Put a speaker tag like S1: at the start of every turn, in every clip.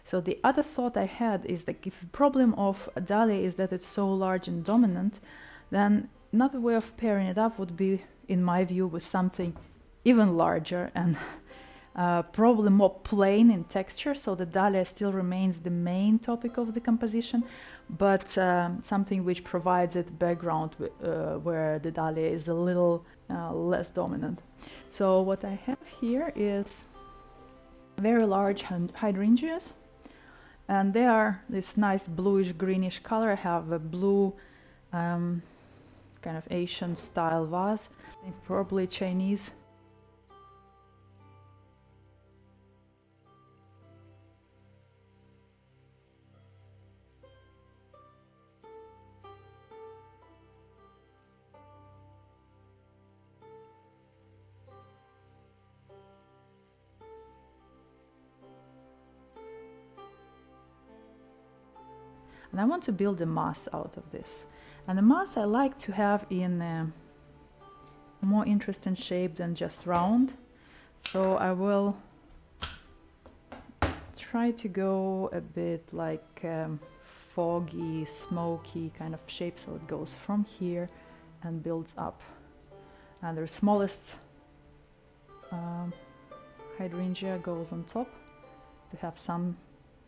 S1: So the other thought I had is that if the problem of a dahlia is that it's so large and dominant, then another way of pairing it up would be, in my view, with something even larger and probably more plain in texture, so the dahlia still remains the main topic of the composition, but something which provides it background where the dahlia is a little less dominant. So what I have here is very large hydrangeas, and they are this nice bluish greenish color. I have a blue kind of Asian style vase, probably Chinese. And I want to build a mass out of this. And the mass I like to have in a more interesting shape than just round. So I will try to go a bit like foggy, smoky kind of shape, so it goes from here and builds up. And the smallest hydrangea goes on top to have some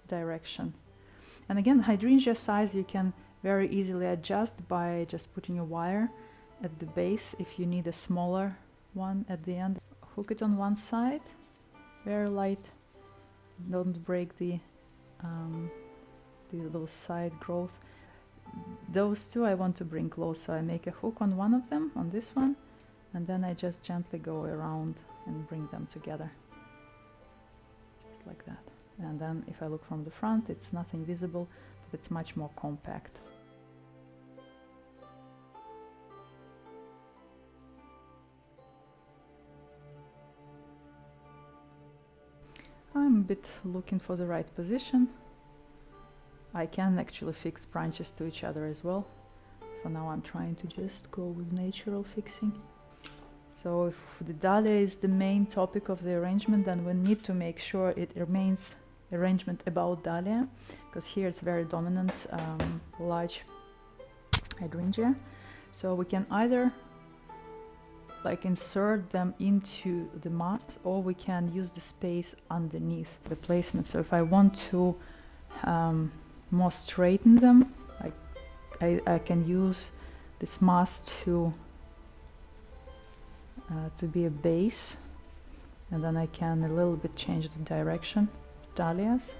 S1: direction. And again, hydrangea size you can very easily adjust by just putting a wire at the base. If you need a smaller one at the end, hook it on one side, very light, don't break the little side growth. Those two I want to bring close, so I make a hook on one of them, on this one, and then I just gently go around and bring them together, just like that. And then if I look from the front, it's nothing visible, but it's much more compact. I'm a bit looking for the right position. I can actually fix branches to each other as well. For now I'm trying to just go with natural fixing. So if the dahlia is the main topic of the arrangement, then we need to make sure it remains arrangement about dahlia, because here it's very dominant, large hydrangea. So we can either like insert them into the mass, or we can use the space underneath the placement. So if I want to more straighten them, like I can use this mass to be a base, and then I can a little bit change the direction. Dahlias,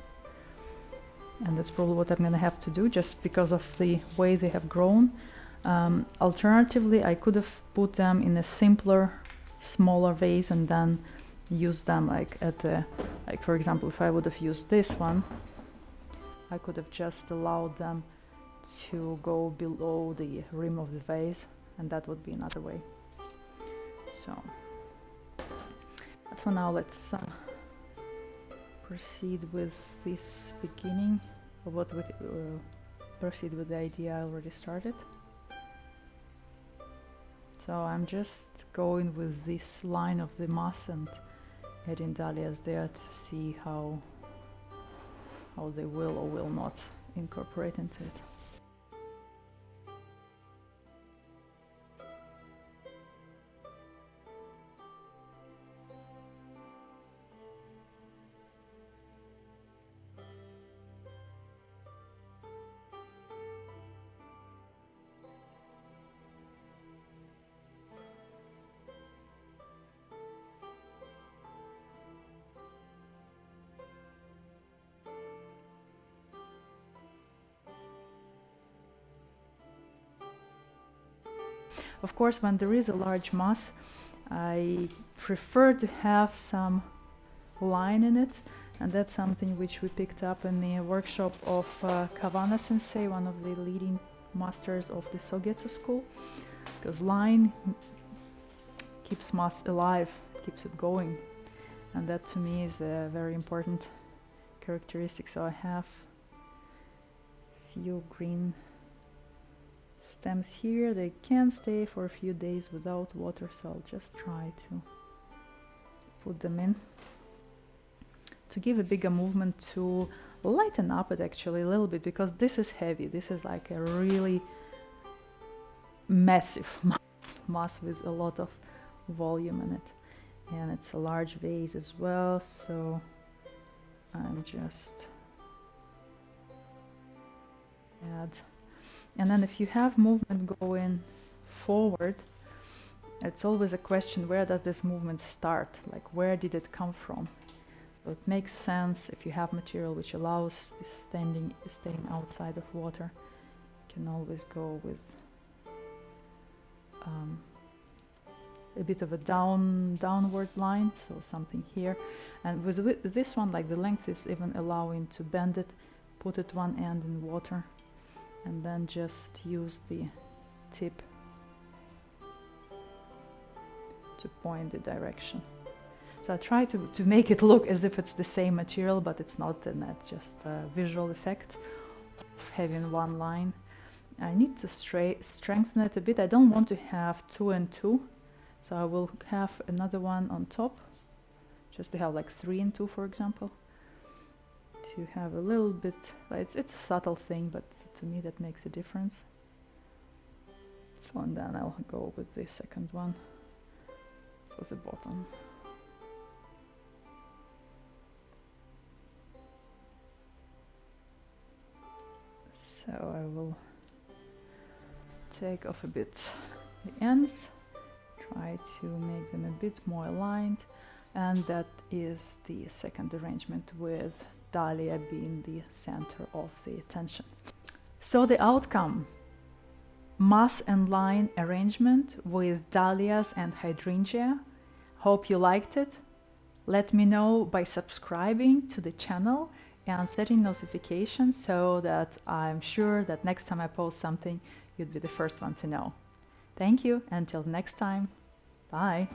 S1: and that's probably what I'm gonna have to do, just because of the way they have grown. Alternatively, I could have put them in a simpler, smaller vase and then use them like at the, like for example, if I would have used this one, I could have just allowed them to go below the rim of the vase, and that would be another way. So, but for now, let's proceed with this beginning, or what we proceed with the idea I already started. So I'm just going with this line of the mass and adding dahlias there to see how they will or will not incorporate into it. Of course, when there is a large mass, I prefer to have some line in it, and that's something which we picked up in the workshop of Cavana Sensei, one of the leading masters of the Sogetsu school, because line keeps mass alive, keeps it going, and that to me is a very important characteristic. So I have few green stems here. They can stay for a few days without water, so I'll just try to put them in to give a bigger movement to lighten up it actually a little bit, because this is heavy. This is like a really massive mass with a lot of volume in it, and it's a large vase as well, so I'm just add. And then if you have movement going forward, it's always a question, where does this movement start? Like, where did it come from? So it makes sense if you have material which allows this staying outside of water. You can always go with a bit of a downward line, so something here. And with this one, like the length is even allowing to bend it, put it one end in water, and then just use the tip to point the direction. So I try to make it look as if it's the same material, but it's not, and that's just a visual effect of having one line. I need to strengthen it a bit. I don't want to have 2 and 2, so I will have another one on top, just to have like 3 and 2, for example, to have a little bit, it's a subtle thing, but to me that makes a difference. So, and then I'll go with the second one for the bottom. So I will take off a bit the ends, try to make them a bit more aligned, and that is the second arrangement, with Dahlia being the center of the attention. So the outcome: mass and line arrangement with Dahlias and hydrangea. Hope you liked it. Let me know by subscribing to the channel and setting notifications, so that I'm sure that next time I post something, you'd be the first one to know. Thank you. Until next time. Bye.